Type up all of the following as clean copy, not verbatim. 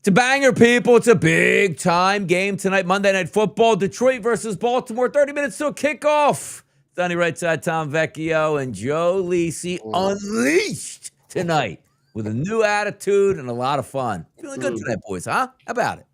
It's a banger, people. It's a big-time game tonight. Monday Night Football, Detroit versus Baltimore. 30 minutes till kickoff. Sunny right side, Tom Vecchio and Joe Lisi unleashed tonight with a new attitude and a lot of fun. Feeling good tonight, boys, huh? How about it?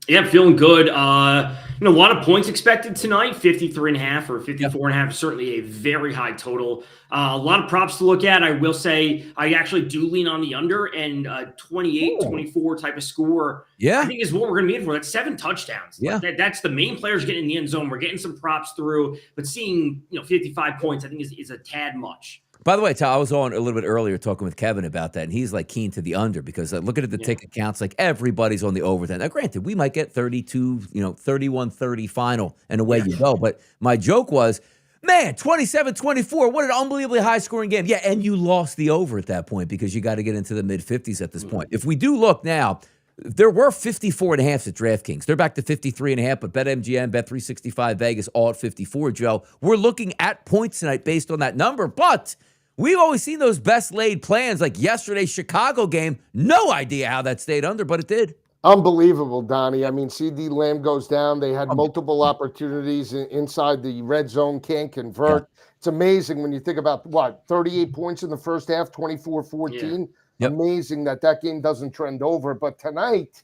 Yeah, feeling good. A lot of points expected tonight, 53.5 or 54.5, certainly a very high total. A lot of props to look at. I will say I actually do lean on the under, and 28-24 type of score, Yeah. I think is what we're going to be in for. That's 7 touchdowns. Yeah. Like that's the main players getting in the end zone. We're getting some props through, but seeing 55 points, I think is a tad much. By the way, Tal, I was on a little bit earlier talking with Kevin about that, and he's like keen to the under because looking at the ticket counts, like everybody's on the over then. Now, granted, we might get 32, 31-30 final, and away you go. But my joke was, man, 27-24, what an unbelievably high-scoring game. Yeah, and you lost the over at that point because you got to get into the mid-50s at this point. If we do look now, there were 54.5s at DraftKings. They're back to 53.5, but BetMGM, Bet365, Vegas, all at 54, Joe. We're looking at points tonight based on that number, but we've always seen those best laid plans, like yesterday's Chicago game. No idea how that stayed under, but it did. Unbelievable, Donnie. I mean, CD Lamb goes down. They had multiple opportunities inside the red zone, can't convert. Yeah. It's amazing when you think about, 38 points in the first half, 24-14. Yeah. Yep. Amazing that game doesn't trend over. But tonight,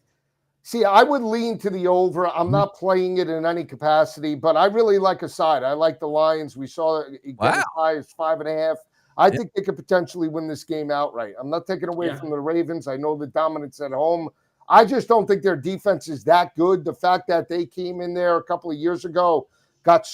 see, I would lean to the over. I'm not playing it in any capacity, but I really like a side. I like the Lions. We saw it get as high as 5.5. I think they could potentially win this game outright. I'm not taking away from the Ravens. I know the dominance at home. I just don't think their defense is that good. The fact that they came in there a couple of years ago, got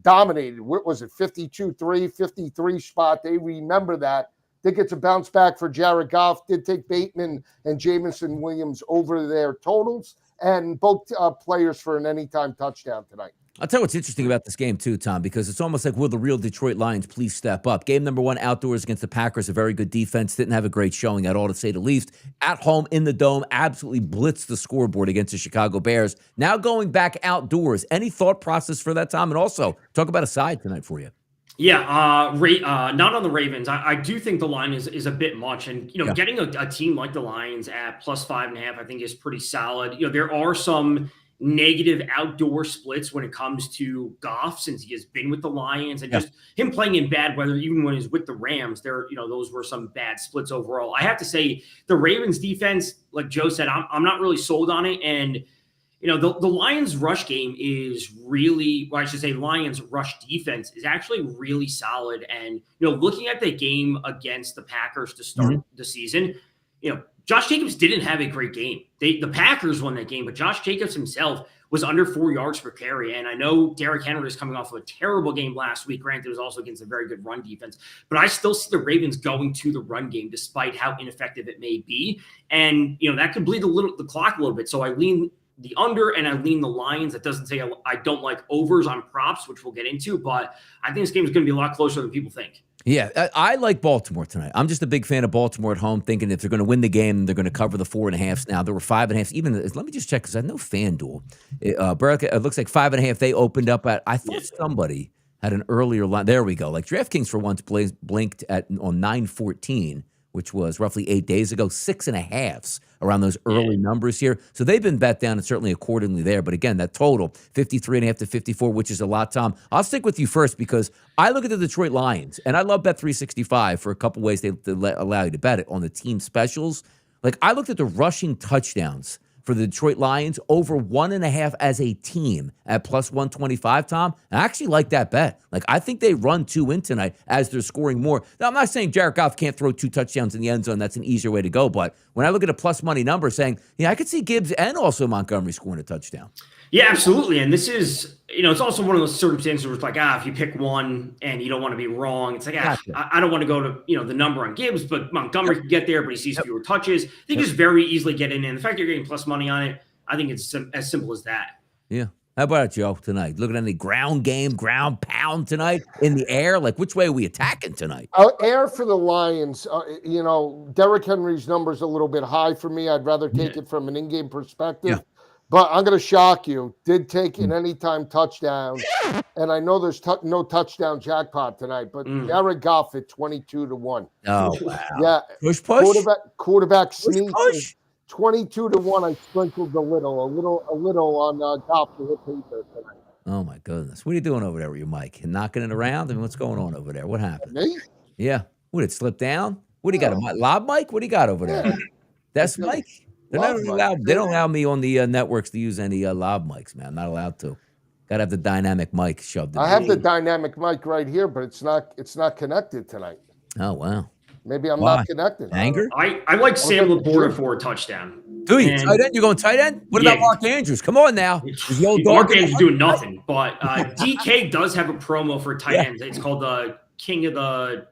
dominated. What was it, 52-3, 53 spot? They remember that. Think it's a bounce back for Jared Goff. Did take Bateman and Jamison Williams over their totals, and both players for an anytime touchdown tonight. I'll tell you what's interesting about this game, too, Tom, because it's almost like, will the real Detroit Lions please step up? Game number 1 outdoors against the Packers, a very good defense. Didn't have a great showing at all, to say the least. At home in the Dome, absolutely blitzed the scoreboard against the Chicago Bears. Now going back outdoors. Any thought process for that, Tom? And also, talk about a side tonight for you. Yeah, not on the Ravens. I do think the line is a bit much, and getting a team like the Lions at +5.5, I think is pretty solid. There are some negative outdoor splits when it comes to Goff, since he has been with the Lions, and just him playing in bad weather, even when he's with the Rams. Those were some bad splits overall. I have to say the Ravens defense, like Joe said, I'm not really sold on it, and the Lions rush game is really, well, I should say Lions rush defense is actually really solid. And, looking at the game against the Packers to start the season, Josh Jacobs didn't have a great game. The Packers won that game, but Josh Jacobs himself was under 4 yards per carry. And I know Derrick Henry is coming off of a terrible game last week. Granted, it was also against a very good run defense, but I still see the Ravens going to the run game despite how ineffective it may be. And, that could bleed the clock a little bit. So I lean the under and I lean the Lions. That doesn't say I don't like overs on props, which we'll get into, but I think this game is going to be a lot closer than people think. Yeah, I like Baltimore tonight. I'm just a big fan of Baltimore at home, thinking if they're going to win the game, they're going to cover the 4.5s. Now, there were 5.5s. Even, let me just check, because I know FanDuel. It looks like 5.5 they opened up at. I thought somebody had an earlier line. There we go. Like DraftKings for once blinked on 9/14, which was roughly 8 days ago, 6.5s around those early numbers here. So they've been bet down and certainly accordingly there. But again, that total, 53.5 to 54, which is a lot, Tom. I'll stick with you first because I look at the Detroit Lions, and I love Bet365 for a couple ways they allow you to bet it on the team specials. Like, I looked at the rushing touchdowns for the Detroit Lions over 1.5 as a team at +125, Tom. I actually like that bet. Like, I think they run 2 in tonight as they're scoring more. Now, I'm not saying Jared Goff can't throw 2 touchdowns in the end zone. That's an easier way to go. But when I look at a plus money number saying, I could see Gibbs and also Montgomery scoring a touchdown. Yeah, absolutely. And this is, it's also one of those circumstances where it's like, if you pick one and you don't want to be wrong, it's like, I don't want to go to, the number on Gibbs, but Montgomery can get there, but he sees fewer touches. They just very easily get in. And the fact you're getting plus money on it, I think it's as simple as that. Yeah. How about it, Joe, tonight? Looking at the ground game, ground pound tonight in the air? Like, which way are we attacking tonight? Air for the Lions. Derrick Henry's number's a little bit high for me. I'd rather take it from an in-game perspective. Yeah. But I'm going to shock you. Did take an anytime touchdown. And I know there's no touchdown jackpot tonight, but Jared Goff at 22-1. Oh, wow. Yeah. Push. Quarterback sneak. 22-1. I sprinkled a little on Goff to hit paper tonight. Oh my goodness. What are you doing over there with your mic? Knocking it around? I mean, what's going on over there? What happened? Me? Yeah. What, it slipped down? What do you got? Yeah. A lob mic? What do you got over there? Yeah. That's Okay. mic? They're Lob not mic. allowed. They don't allow me on the networks to use any lob mics, man. I'm not allowed to. Got to have the dynamic mic shoved in. I have the dynamic mic right here, but it's not connected tonight. Oh, wow. Maybe I'm Why? not connected. Anger? I like Sam Laporta for a touchdown. Do you? And- Tight end? You're going tight end? What about Yeah. Mark Andrews? Come on now. Is the old Mark dog Andrews doing nothing, but DK does have a promo for tight ends. It's called the King of the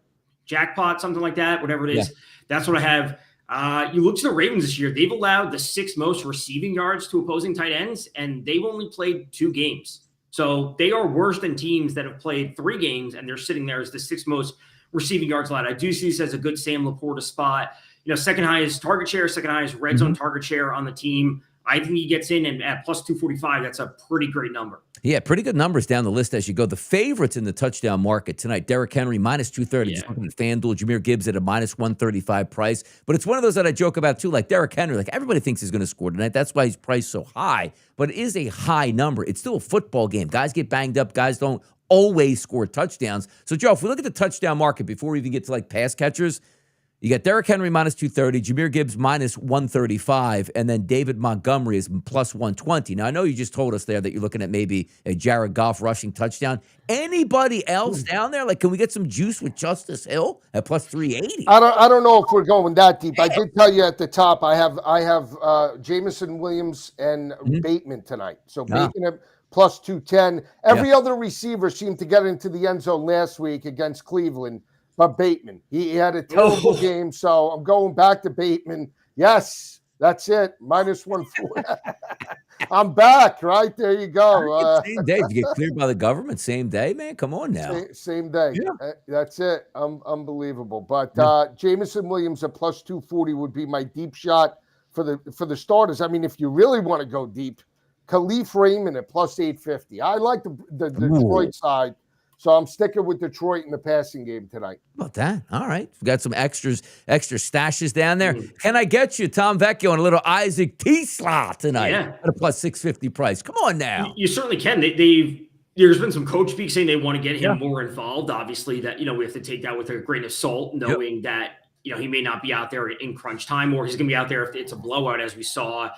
Jackpot, something like that, whatever it is. Yeah. That's what I have. You look to the Ravens this year, they've allowed the 6th most receiving yards to opposing tight ends, and they've only played 2 games. So they are worse than teams that have played 3 games, and they're sitting there as the 6th most receiving yards allowed. I do see this as a good Sam Laporta spot. You know, second highest target share, second highest red zone target share on the team. I think he gets in, and at plus 245, that's a pretty great number. Yeah, pretty good numbers down the list as you go. The favorites in the touchdown market tonight, Derrick Henry, minus 230. Just looking at FanDuel, Jahmyr Gibbs at a minus 135 price. But it's one of those that I joke about, too, like Derrick Henry. Like, everybody thinks he's going to score tonight. That's why he's priced so high. But it is a high number. It's still a football game. Guys get banged up. Guys don't always score touchdowns. So, Joe, if we look at the touchdown market before we even get to, like, pass catchers, you got Derrick Henry minus 230, Jahmyr Gibbs minus 135, and then David Montgomery is plus 120. Now, I know you just told us there that you're looking at maybe a Jared Goff rushing touchdown. Anybody else down there? Like, can we get some juice with Justice Hill at plus 380? I don't know if we're going that deep. I did tell you at the top I have Jamison Williams and Bateman tonight. So Bateman at plus 210. Every other receiver seemed to get into the end zone last week against Cleveland. But Bateman, he had a terrible game, so I'm going back to Bateman. Yes, that's it. Minus 140. I'm back. Right there, you go. Same day. Did you get cleared by the government? Same day, man. Come on now. Same day. Yeah. That's it. Unbelievable. But Jamison Williams at plus 240 would be my deep shot for the starters. I mean, if you really want to go deep, Khalif Raymond at plus 850. I like the Detroit side. So I'm sticking with Detroit in the passing game tonight. How about that? All right. We've got some extra stashes down there. Can I get you, Tom Vecchio, and a little Isaac T-Slot tonight at a plus 650 price? Come on now. You certainly can. There's been some coach speak saying they want to get him more involved. Obviously, that we have to take that with a grain of salt, knowing that he may not be out there in crunch time, or he's going to be out there if it's a blowout, as we saw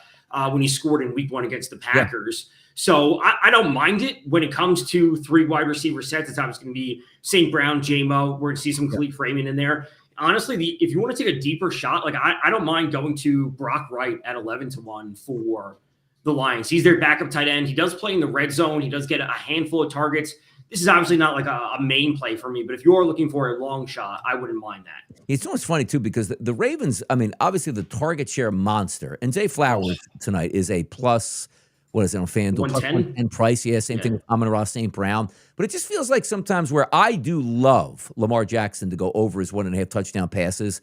when he scored in Week 1 against the Packers. So I don't mind it when it comes to 3 wide receiver sets. It's obviously going to be St. Brown, J-Mo. We're going to see some Khalif Raymond in there. Honestly, if you want to take a deeper shot, like I don't mind going to Brock Wright at 11-1 for the Lions. He's their backup tight end. He does play in the red zone. He does get a handful of targets. This is obviously not like a main play for me, but if you're looking for a long shot, I wouldn't mind that. It's almost funny, too, because the Ravens, I mean, obviously the target share monster. And Zay Flowers tonight is a plus – what is it on FanDuel? 110 price. Yeah, same thing with Amon-Ra St. Brown. But it just feels like sometimes where I do love Lamar Jackson to go over his 1.5 touchdown passes.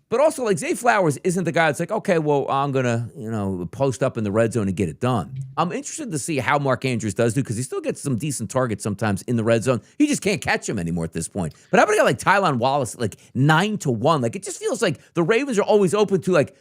But also, like, Zay Flowers isn't the guy that's like, okay, well, I'm going to, post up in the red zone and get it done. I'm interested to see how Mark Andrews does because he still gets some decent targets sometimes in the red zone. He just can't catch him anymore at this point. But how about a guy like Tylan Wallace, like 9-1? Like, it just feels like the Ravens are always open to, like,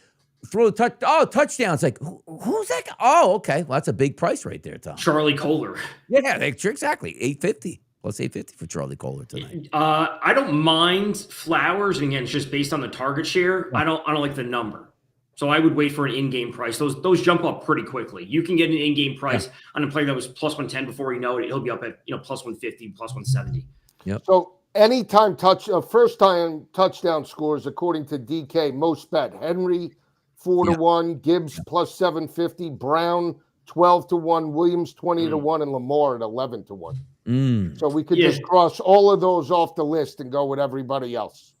throw a touchdown. It's like, who's that guy? Oh, okay. Well, that's a big price right there, Tom. Charlie Kohler. Yeah, exactly. 850 plus 850 for Charlie Kohler tonight. I don't mind Flowers. And again, it's just based on the target share. Yeah. I don't like the number. So I would wait for an in-game price. Those jump up pretty quickly. You can get an in-game price on a player that was plus 110 before you know it. He'll be up at plus 150, plus 170. Yep. So anytime first time touchdown scores according to DK, most bet Henry 4-1, Gibbs plus 750, Brown 12-1, Williams 20-1, and Lamar at 11-1. So we could just cross all of those off the list and go with everybody else.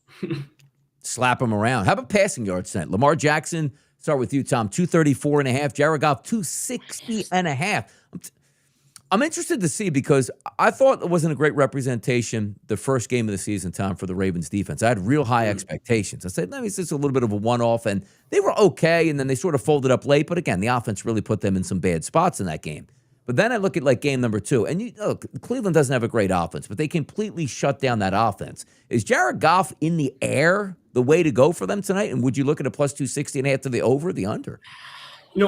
Slap them around. How about passing yards tonight? Lamar Jackson, start with you, Tom, 234.5. Jared Goff, 260.5. I'm interested to see because I thought it wasn't a great representation the first game of the season, Tom, for the Ravens defense. I had real high expectations. I said, maybe it's just a little bit of a one-off, and they were okay, and then they sort of folded up late. But again, the offense really put them in some bad spots in that game. But then I look at like game number 2, and Cleveland doesn't have a great offense, but they completely shut down that offense. Is Jared Goff in the air the way to go for them tonight? And would you look at a plus 260.5 to the over, the under?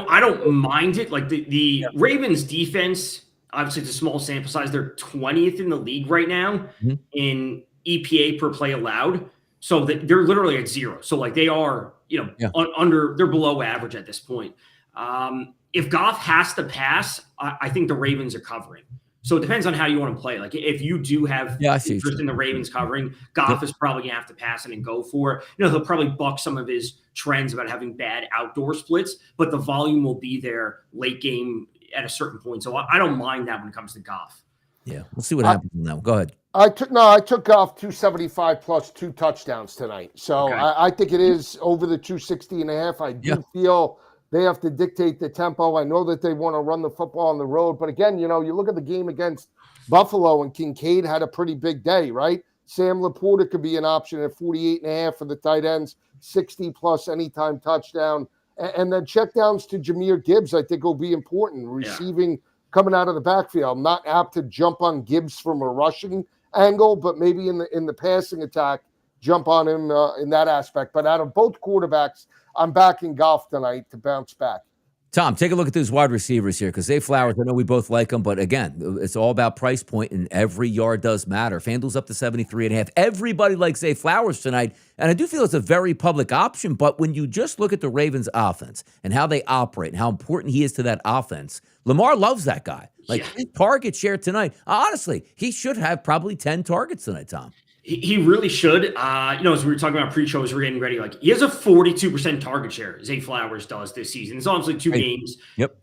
I don't mind it. Like the Ravens defense, obviously it's a small sample size. They're 20th in the league right now in EPA per play allowed. So they're literally at 0. So like they are, they're below average at this point. If Goff has to pass, I think the Ravens are covering. So it depends on how you want to play. Like if you do have interest in the Ravens covering, Goff is probably going to have to pass it and go for it. He'll probably buck some of his trends about having bad outdoor splits, but the volume will be there late game at a certain point. So I don't mind that when it comes to Goff. Yeah, we'll see what happens now. Go ahead. I took Goff 275 plus 2 touchdowns tonight. So okay. I think it is over the 260.5. I do feel they have to dictate the tempo. I know that they want to run the football on the road. But again, you look at the game against Buffalo, and Kincaid had a pretty big day, right? Sam Laporta could be an option at 48.5 for the tight ends, 60 plus anytime touchdown. And then checkdowns to Jahmyr Gibbs, I think, will be important. Receiving coming out of the backfield. I'm not apt to jump on Gibbs from a rushing angle, but maybe in the passing attack, jump on him in that aspect. But out of both quarterbacks, I'm backing Goff tonight to bounce back. Tom, take a look at these wide receivers here, because Zay Flowers, I know we both like them, but again, it's all about price point, and every yard does matter. FanDuel's up to 73.5. Everybody likes Zay Flowers tonight, and I do feel it's a very public option, but when you just look at the Ravens' offense and how they operate and how important he is to that offense, Lamar loves that guy. His target share tonight, honestly, he should have probably 10 targets tonight, Tom. He really should. As we were talking about pre-show, as we're getting ready, like he has a 42% target share. Zay Flowers does this season. It's obviously 2 games. Yep.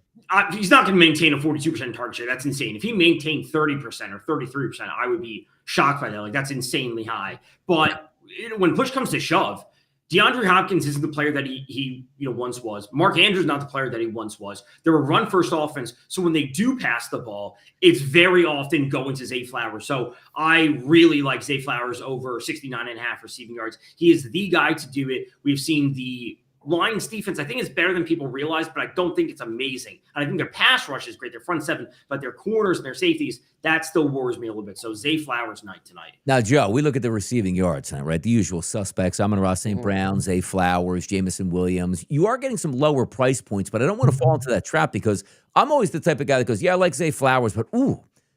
He's not going to maintain a 42% target share. That's insane. If he maintained 30% or 33%, I would be shocked by that. Like that's insanely high. But when push comes to shove, DeAndre Hopkins isn't the player that he once was. Mark Andrews not the player that he once was. They're a run-first offense, so when they do pass the ball, it's very often going to Zay Flowers. So I really like Zay Flowers over 69.5 receiving yards. He is the guy to do it. We've seen the Lions defense, I think it's better than people realize, but I don't think it's amazing. And I think their pass rush is great, their front seven, but their corners and their safeties, that still worries me a little bit. So Zay Flowers night tonight. Now, Joe, we look at the receiving yards tonight, right? The usual suspects, Amon-Ra St. Brown, Zay Flowers, Jamison Williams. You are getting some lower price points, but I don't want to fall into that trap because I'm always the type of guy that goes, yeah, I like Zay Flowers, but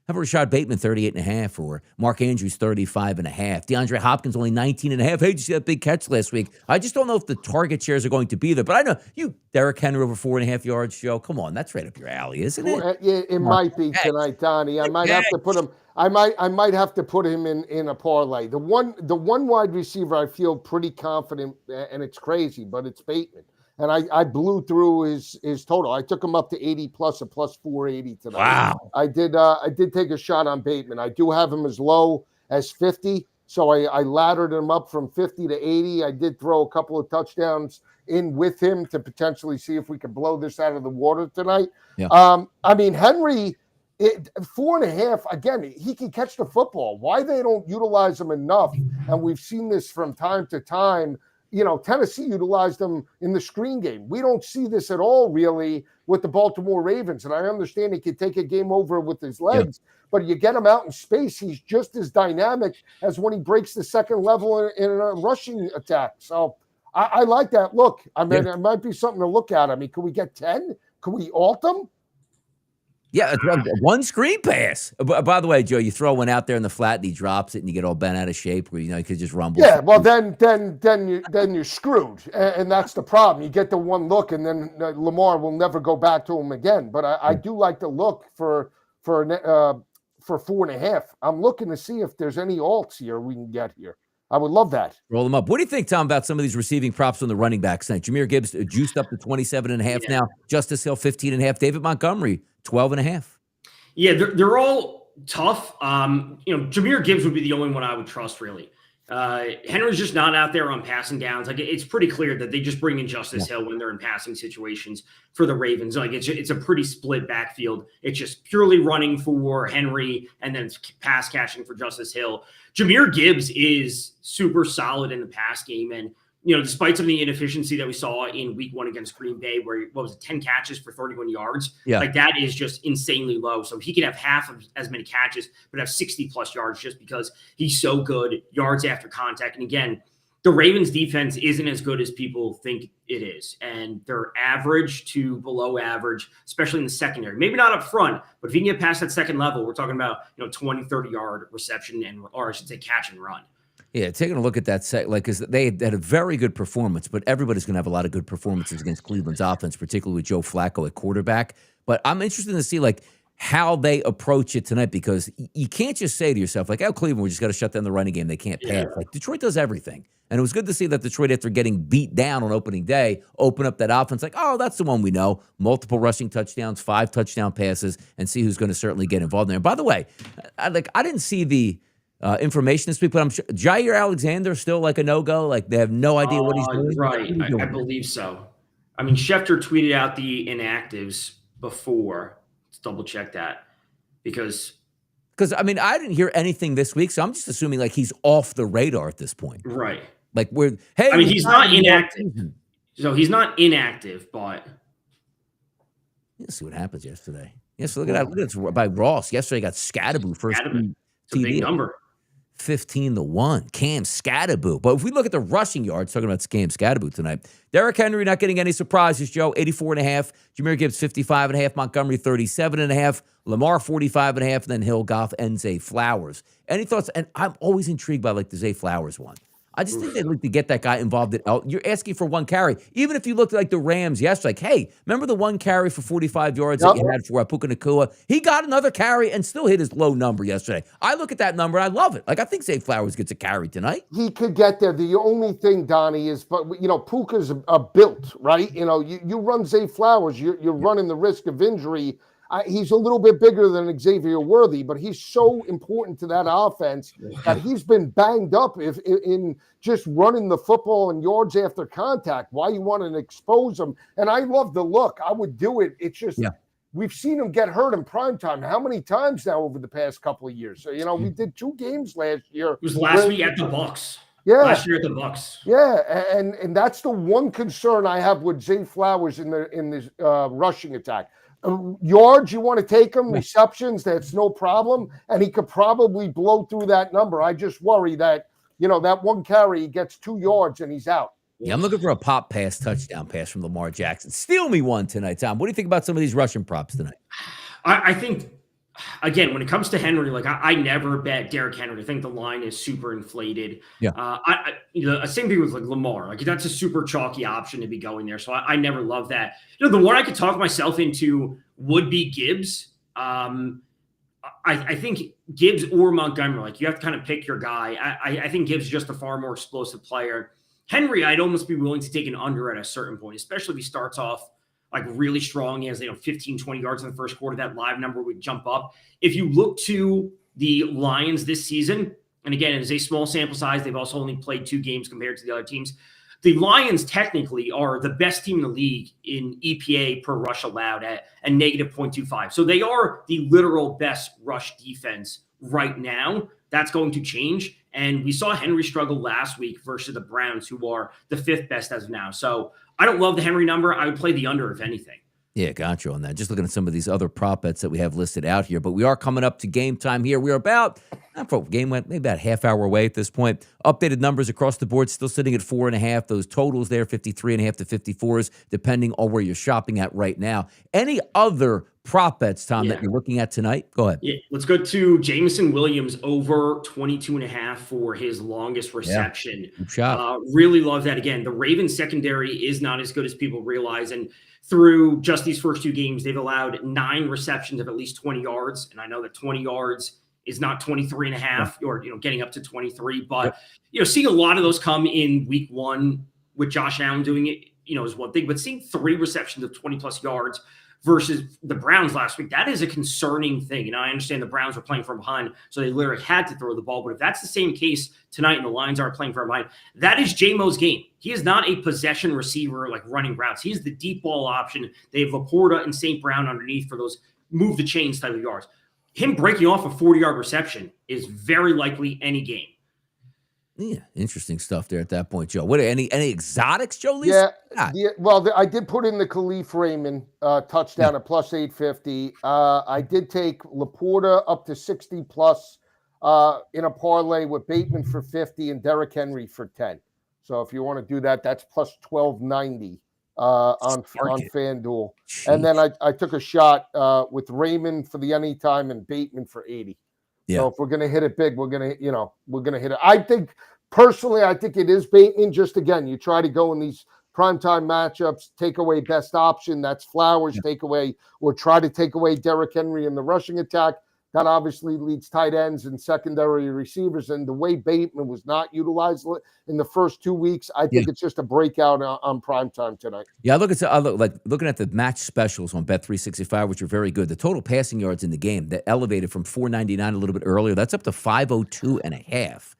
have Rashad Bateman 38.5 or Mark Andrews 35.5. DeAndre Hopkins only 19.5. Hey, did you see that big catch last week? I just don't know if the target shares are going to be there. But I know you, Derrick Henry over 4.5 yards, Joe. Come on, that's right up your alley, isn't it? Yeah, it might be tonight, Donnie. I might have to put him. I might have to put him in a parlay. The one wide receiver I feel pretty confident, and it's crazy, but it's Bateman. And I blew through his total. I took him up to 80 plus a plus 480 tonight. Wow. I did take a shot on Bateman. I do have him as low as 50. So I laddered him up from 50 to 80. I did throw a couple of touchdowns in with him to potentially see if we could blow this out of the water tonight. Yeah. Henry, 4.5, again, he can catch the football. Why they don't utilize him enough, and we've seen this from time to time. Tennessee utilized them in the screen game. We don't see this at all, really, with the Baltimore Ravens. And I understand he can take a game over with his legs, but you get him out in space, he's just as dynamic as when he breaks the second level in a rushing attack. So I like that look. I mean, it might be something to look at. I mean, can we get 10? Can we alt them? Yeah, one screen pass. By the way, Joe, you throw one out there in the flat and he drops it and you get all bent out of shape where you could just rumble. Yeah, well then you're screwed, and that's the problem. You get the one look, and then Lamar will never go back to him again. But I do like the look for 4.5. I'm looking to see if there's any alts here we can get here. I would love that. Roll them up. What do you think, Tom, about some of these receiving props on the running backs tonight? Jahmyr Gibbs juiced up to 27.5 now. Justice Hill 15.5. David Montgomery 12.5. Yeah, they're all tough. Jahmyr Gibbs would be the only one I would trust, really. Henry's just not out there on passing downs. Like it's pretty clear that they just bring in Justice Hill when they're in passing situations for the Ravens. Like it's a pretty split backfield. It's just purely running for Henry and then pass catching for Justice Hill. Jahmyr Gibbs is super solid in the pass game, and despite some of the inefficiency that we saw in week 1 against Green Bay, where, 10 catches for 31 yards? Yeah. Like, that is just insanely low. So he could have half of as many catches, but have 60-plus yards just because he's so good, yards after contact. And again, the Ravens defense isn't as good as people think it is. And they're average to below average, especially in the secondary. Maybe not up front, but if you can get past that second level, we're talking about, 20, 30-yard reception or I should say catch and run. Yeah, taking a look at that set, because they had a very good performance, but everybody's going to have a lot of good performances against Cleveland's offense, particularly with Joe Flacco at quarterback. But I'm interested to see, how they approach it tonight, because you can't just say to yourself, Cleveland, we just got to shut down the running game. They can't pass. Detroit does everything. And it was good to see that Detroit, after getting beat down on opening day, open up that offense that's the one we know. Multiple rushing touchdowns, 5 touchdown passes, and see who's going to certainly get involved there. And by the way, I didn't see the information this week, but I'm sure Jair Alexander still a no-go. They have no idea what he's doing. Right, I believe so. I mean, Schefter tweeted out the inactives before. Let's double check that because I didn't hear anything this week, so I'm just assuming he's off the radar at this point. Right. He's not inactive. So he's not inactive, but let's see what happens yesterday. Yes, look at that. Look at it by Ross. Yesterday got Scatterboo first. It's a big number. 15-1, Cam Scatterboo. But if we look at the rushing yards, talking about Cam Scatterboo tonight, Derrick Henry not getting any surprises, Joe, 84.5. Jameer Gibbs, 55.5. Montgomery, 37.5. Lamar, 45.5. And then Hill, Goff, and Zay Flowers. Any thoughts? And I'm always intrigued by the Zay Flowers one. I just think they'd like to get that guy involved. You're asking for one carry. Even if you looked like the Rams yesterday, hey, remember the one carry for 45 yards that you had for Puka Nacua? He got another carry and still hit his low number yesterday. I look at that number, I love it. I think Zay Flowers gets a carry tonight. He could get there. The only thing, Donnie, is, Puka's built, right? You run Zay Flowers, you're running the risk of injury. He's a little bit bigger than Xavier Worthy, but he's so important to that offense that he's been banged up in just running the football and yards after contact. Why you want to expose him? And I love the look. I would do it. It's just we've seen him get hurt in primetime. How many times now over the past couple of years? So, we did 2 games last year. It was last week at the Bucs. Yeah. Last year at the Bucs. Yeah, and that's the one concern I have with Zay Flowers in this rushing attack. Yards, you want to take him. Receptions, that's no problem. And he could probably blow through that number. I just worry that, that one carry, he gets 2 yards and he's out. Yeah, I'm looking for a pop pass, touchdown pass from Lamar Jackson. Steal me one tonight, Tom. What do you think about some of these rushing props tonight? I think, again, when it comes to Henry, I never bet Derrick Henry. I think the line is super inflated. Yeah. Same thing with Lamar. That's a super chalky option to be going there. So I never love that. The one I could talk myself into would be Gibbs. I think Gibbs or Montgomery. You have to kind of pick your guy. I think Gibbs is just a far more explosive player. Henry, I'd almost be willing to take an under at a certain point, especially if he starts off really strong. He has 15, 20 yards in the first quarter. That live number would jump up. If you look to the Lions this season, and again, it is a small sample size. They've also only played 2 games compared to the other teams. The Lions technically are the best team in the league in EPA per rush allowed at a negative 0.25. So they are the literal best rush defense right now. That's going to change. And we saw Henry struggle last week versus the Browns, who are the 5th best as of now. So I don't love the Henry number. I would play the under, if anything. Yeah, got you on that. Just looking at some of these other prop bets that we have listed out here, but we are coming up to game time here. We're about, game went maybe about half hour away at this point. Updated numbers across the board, still sitting at 4.5. Those totals there, 53.5 to 54s, depending on where you're shopping at right now. Any other prop bets, Tom, that you're looking at tonight? Go ahead. Yeah, let's go to Jameson Williams over 22.5 for his longest reception. Yeah. Really love that. Again, the Ravens secondary is not as good as people realize. And through just these first 2 games, they've allowed 9 receptions of at least 20 yards. And I know that 20 yards is not 23.5 or, getting up to 23. But, seeing a lot of those come in week 1 with Josh Allen doing it, is one thing. But seeing 3 receptions of 20-plus yards versus the Browns last week, that is a concerning thing. And I understand the Browns were playing from behind, so they literally had to throw the ball. But if that's the same case tonight and the Lions aren't playing from behind, that is J-Mo's game. He is not a possession receiver running routes. He's the deep ball option. They have Laporta and St. Brown underneath for those move the chains type of yards. Him breaking off a 40-yard reception is very likely any game. Yeah, interesting stuff there at that point, Joe. What any exotics, Joe Lee? Yeah, Yeah, I did put in the Khalif Raymond yeah, touchdown at plus 850. I did take Laporta up to 60 plus in a parlay with Bateman for 50 and Derrick Henry for 10. So if you want to do that, that's plus 1290 on market. FanDuel. And Jeez. then I took a shot with Raymond for the anytime and Bateman for 80. Yeah, So if we're gonna hit it big, we're gonna hit it. I think personally, I think it is Bateman. Just again, you try to go in these primetime matchups, take away best option. That's Flowers. yeah, Take away or try to take away Derrick Henry in the rushing attack. That obviously leads tight ends and secondary receivers. And the way Bateman was not utilized in the first 2 weeks, I yeah. think it's just a breakout on primetime tonight. Yeah, I look like looking at the match specials on Bet365, which are very good. The total passing yards in the game that elevated from 499 a little bit earlier. That's up to 502 and a half.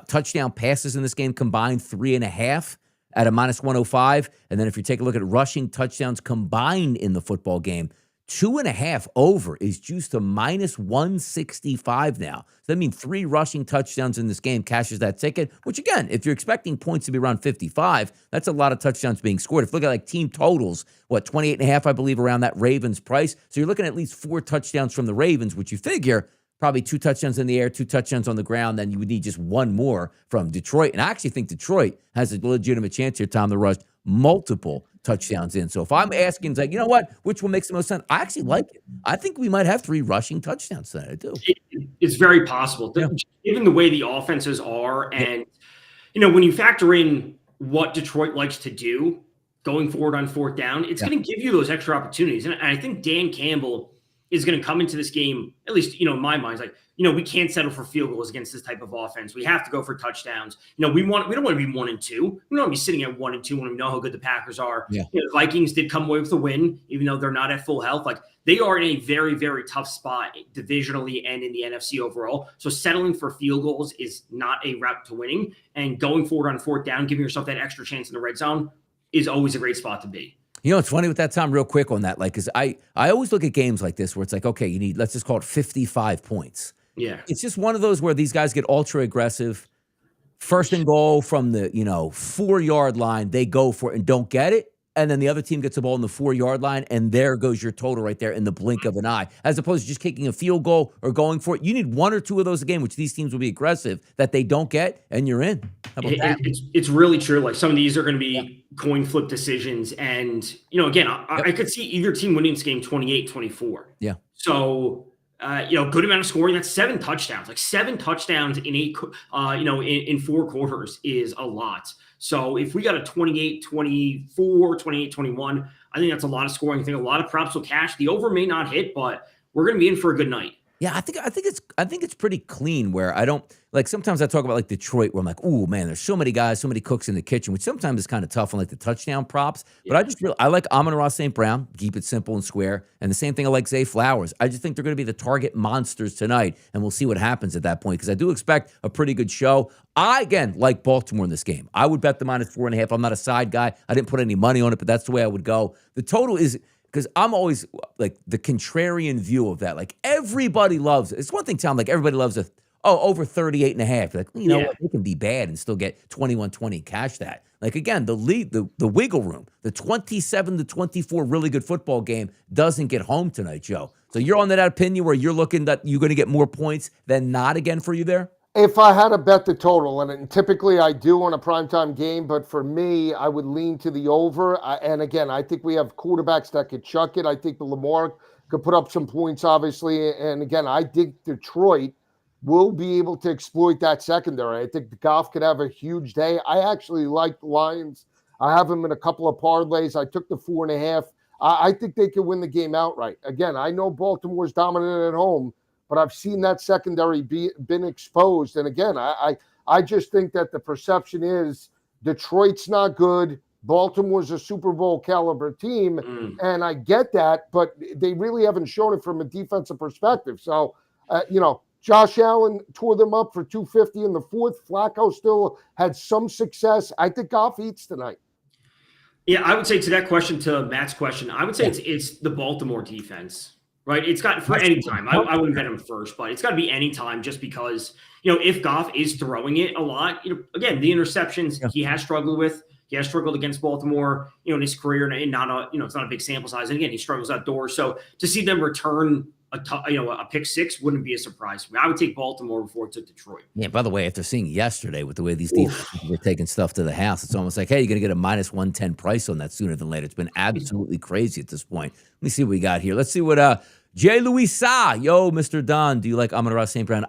Touchdown passes in this game combined 3.5 at a minus 105. And then if you take a look at rushing touchdowns combined in the football game, 2.5 over is juiced to minus 165 now. So that means 3 rushing touchdowns in this game cashes that ticket, which again, if you're expecting points to be around 55, that's a lot of touchdowns being scored. If you look at like team totals, 28.5, I believe, around that Ravens price. So you're looking at least 4 touchdowns from the Ravens, which you figure probably 2 touchdowns in the air, 2 touchdowns on the ground. Then you would need just 1 more from Detroit. And I actually think Detroit has a legitimate chance here, Tom, to rush multiple touchdowns in. So if I'm asking, it's like, you know what, which one makes the most sense? I actually like it. I think we might have 3 rushing touchdowns tonight. I do. It's very possible. Yeah. Given the way the offenses are, Yeah. and when you factor in what Detroit likes to do going forward on 4th down, it's going to give you those extra opportunities. And I think Dan Campbell is going to come into this game, at least, in my mind, like, we can't settle for field goals against this type of offense. We have to go for touchdowns. We don't want to be 1-2. We don't want to be sitting at 1-2 when we know how good the Packers are. Yeah. The Vikings did come away with a win, even though they're not at full health. Like, they are in a very, very tough spot divisionally and in the NFC overall. So settling for field goals is not a route to winning. And going forward on 4th down, giving yourself that extra chance in the red zone is always a great spot to be. It's funny with that, Tom, real quick on that. Like, because I always look at games like this where it's like, okay, you need, let's just call it 55 points. Yeah. It's just one of those where these guys get ultra aggressive. First and goal from the, 4-yard line, they go for it and don't get it. And then the other team gets the ball in the 4-yard line, and there goes your total right there in the blink of an eye. As opposed to just kicking a field goal or going for it. You need 1 or 2 of those a game, which these teams will be aggressive, that they don't get, and you're in. How about that? It's really true. Like, some of these are going to be coin flip decisions. And, again, I could see either team winning this game 28-24. Yeah. So, good amount of scoring. That's 7 touchdowns. Like, 7 touchdowns in 8, in 4 quarters is a lot. So if we got a 28-24, 28-21, I think that's a lot of scoring. I think a lot of props will cash. The over may not hit, but we're going to be in for a good night. Yeah, I think it's pretty clean where I don't like sometimes I talk about like Detroit where I'm like, oh man, there's so many guys, so many cooks in the kitchen, which sometimes is kind of tough on like the touchdown props. But I like Amon-Ra St. Brown, keep it simple and square. And the same thing I like Zay Flowers. I just think they're going to be the target monsters tonight, and we'll see what happens at that point because I do expect a pretty good show. I again like Baltimore in this game. I would bet the minus 4.5. I'm not a side guy. I didn't put any money on it, but that's the way I would go. The total is because I'm always like the contrarian view of that. Like everybody loves it. It's one thing, Tom, like everybody loves over 38.5. Like, what? They can be bad and still get 21-20 cash that. Like again, the wiggle room, the 27-24 really good football game doesn't get home tonight, Joe. So you're on that opinion where you're looking that you're going to get more points than not again for you there? If I had to bet the total, and typically I do on a primetime game, but for me, I would lean to the over. And again, I think we have quarterbacks that could chuck it. I think the Lamar could put up some points, obviously. And again, I think Detroit will be able to exploit that secondary. I think the Goff could have a huge day. I actually like the Lions. I have them in a couple of parlays. I took the 4.5. I think they could win the game outright. Again, I know Baltimore's dominant at home, but I've seen that secondary been exposed. And again, I just think that the perception is Detroit's not good. Baltimore's a Super Bowl caliber team. And I get that, but they really haven't shown it from a defensive perspective. So, Josh Allen tore them up for 250 in the 4th. Flacco still had some success. I think Goff eats tonight. Yeah, I would say to that question, to Matt's question, I would say it's the Baltimore defense. right? It's got for any time. I wouldn't bet him first, but it's got to be any time just because, if Goff is throwing it a lot, again, the interceptions he has struggled with. He has struggled against Baltimore, in his career, and it's not a big sample size. And again, he struggles outdoors. So to see them return a pick six wouldn't be a surprise for me. I would take Baltimore before it took Detroit. Yeah, by the way, after seeing yesterday with the way these defenses were taking stuff to the house, it's almost like, hey, you're going to get a minus 110 price on that sooner than later. It's been absolutely crazy at this point. Let me see what we got here. Let's see what Jay Louis Sa. Yo, Mr. Don, do you like Amon-Ra St. Brown?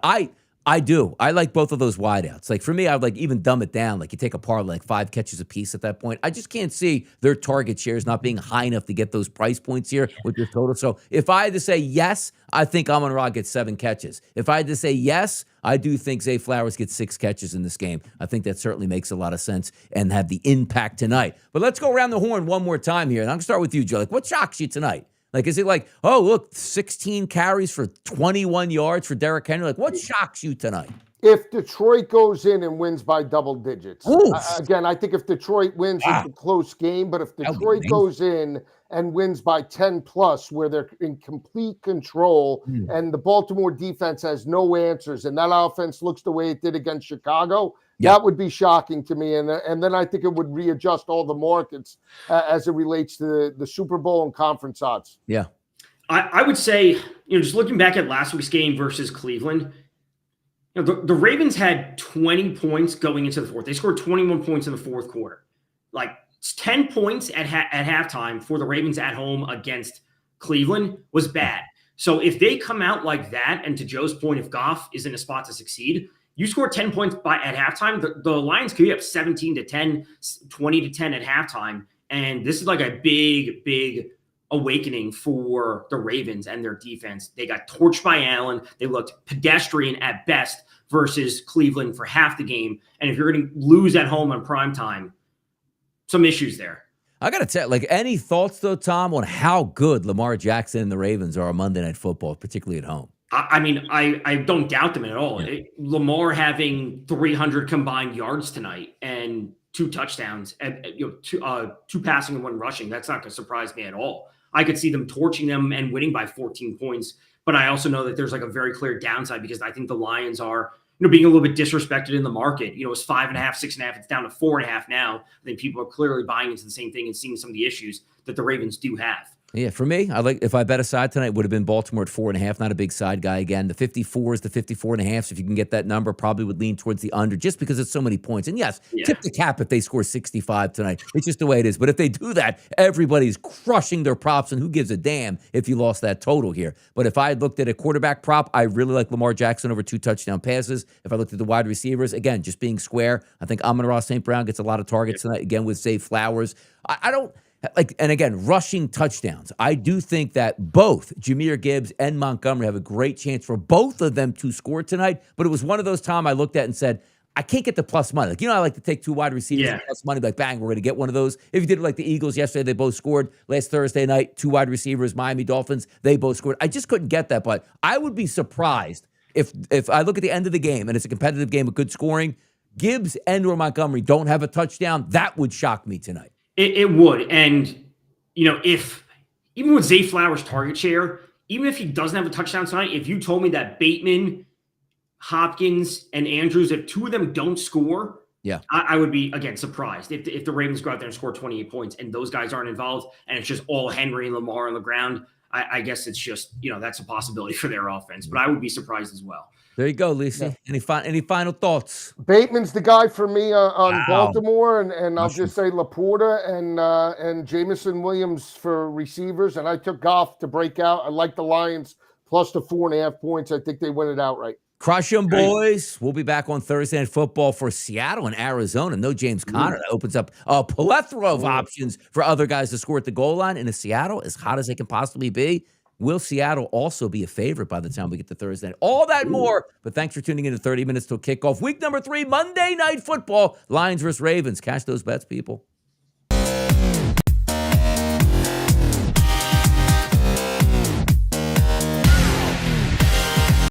I do. I like both of those wideouts. Like for me, I would like even dumb it down. Like you take a parlay, like 5 catches a piece at that point. I just can't see their target shares not being high enough to get those price points here with your total. So if I had to say yes, I think Amon-Ra gets 7 catches. If I had to say yes, I do think Zay Flowers gets 6 catches in this game. I think that certainly makes a lot of sense and have the impact tonight. But let's go around the horn one more time here. And I'm going to start with you, Joe. Like what shocks you tonight? Like, is it like, oh, look, 16 carries for 21 yards for Derrick Henry? Like, what shocks you tonight? If Detroit goes in and wins by double digits. Again, I think if Detroit wins, it's a close game. But if Detroit goes in and wins by 10 plus, where they're in complete control and the Baltimore defense has no answers, and that offense looks the way it did against Chicago, that would be shocking to me. And then I think it would readjust all the markets as it relates to the Super Bowl and conference odds. Yeah. I would say, just looking back at last week's game versus Cleveland, the Ravens had 20 points going into the fourth. They scored 21 points in the fourth quarter. Like 10 points at halftime for the Ravens at home against Cleveland was bad. So if they come out like that, and to Joe's point, if Goff is in a spot to succeed, you score 10 points at halftime, the Lions could be up 17-10, 20-10 at halftime. And this is like a big, big awakening for the Ravens and their defense. They got torched by Allen. They looked pedestrian at best versus Cleveland for half the game. And if you're going to lose at home on primetime, some issues there. I got to tell you, like, any thoughts, though, Tom, on how good Lamar Jackson and the Ravens are on Monday Night Football, particularly at home? I mean, I don't doubt them at all. Yeah. Lamar having 300 combined yards tonight and 2 touchdowns, and 2 passing and 1 rushing, that's not going to surprise me at all. I could see them torching them and winning by 14 points, but I also know that there's like a very clear downside because I think the Lions are, being a little bit disrespected in the market. It's 5.5, 6.5. It's down to 4.5 now. I think people are clearly buying into the same thing and seeing some of the issues that the Ravens do have. Yeah, for me, if I bet a side tonight, it would have been Baltimore at 4.5. Not a big side guy again. The 54 is the 54.5. So if you can get that number, probably would lean towards the under just because it's so many points. And yes, tip the cap if they score 65 tonight. It's just the way it is. But if they do that, everybody's crushing their props, and who gives a damn if you lost that total here? But if I had looked at a quarterback prop, I really like Lamar Jackson over 2 touchdown passes. If I looked at the wide receivers, again, just being square, I think Amon-Ra St. Brown gets a lot of targets tonight, again, with Zay Flowers. I don't. And again, rushing touchdowns. I do think that both Jahmyr Gibbs and Montgomery have a great chance for both of them to score tonight. But it was one of those, Tom, I looked at and said, I can't get the plus money. Like, I like to take 2 wide receivers and plus money. Like, bang, we're going to get one of those. If you did it like the Eagles yesterday, they both scored. Last Thursday night, 2 wide receivers, Miami Dolphins, they both scored. I just couldn't get that. But I would be surprised if I look at the end of the game and it's a competitive game with good scoring, Gibbs and or Montgomery don't have a touchdown. That would shock me tonight. It would. And, if even with Zay Flowers' target share, even if he doesn't have a touchdown tonight, if you told me that Bateman, Hopkins, and Andrews, if 2 of them don't score, I would be, again, surprised if the Ravens go out there and score 28 points and those guys aren't involved and it's just all Henry and Lamar on the ground. I guess it's just, that's a possibility for their offense, but I would be surprised as well. There you go, Lisa. Yeah. Any final thoughts? Bateman's the guy for me on Baltimore, and I'll just say Laporta and Jamison Williams for receivers. And I took Goff to break out. I like the Lions plus the 4.5 points. I think they win it outright. Crush them, boys. We'll be back on Thursday Night Football for Seattle and Arizona. No James Conner. That opens up a plethora of options for other guys to score at the goal line. And if Seattle, as hot as they can possibly be, will Seattle also be a favorite by the time we get to Thursday night? All that and more. But thanks for tuning in to 30 Minutes Till Kickoff. Week number 3, Monday Night Football. Lions versus Ravens. Cash those bets, people.